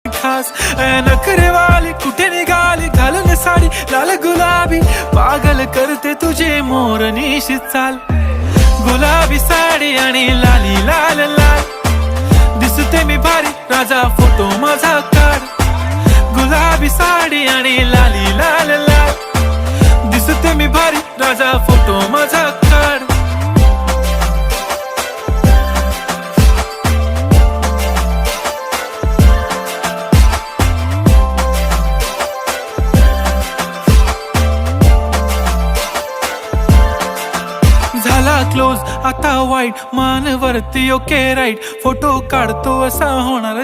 खास नखरे वाली कुठे निघाली घालून साडी लाल गुलाबी पागल करते तुझे मोरनीशी चाल गुलाबी साडी आणि लाली लाल लाल दिसते मी भारी राजा फोटो माझा काढ गुलाबी साडी आणि लाली लाल लाल दिसते मी भारी राजा फोटो माझा काढ झाला क्लोज आता वाईट मान वरती ओके राईट फोटो काढतो असा होणार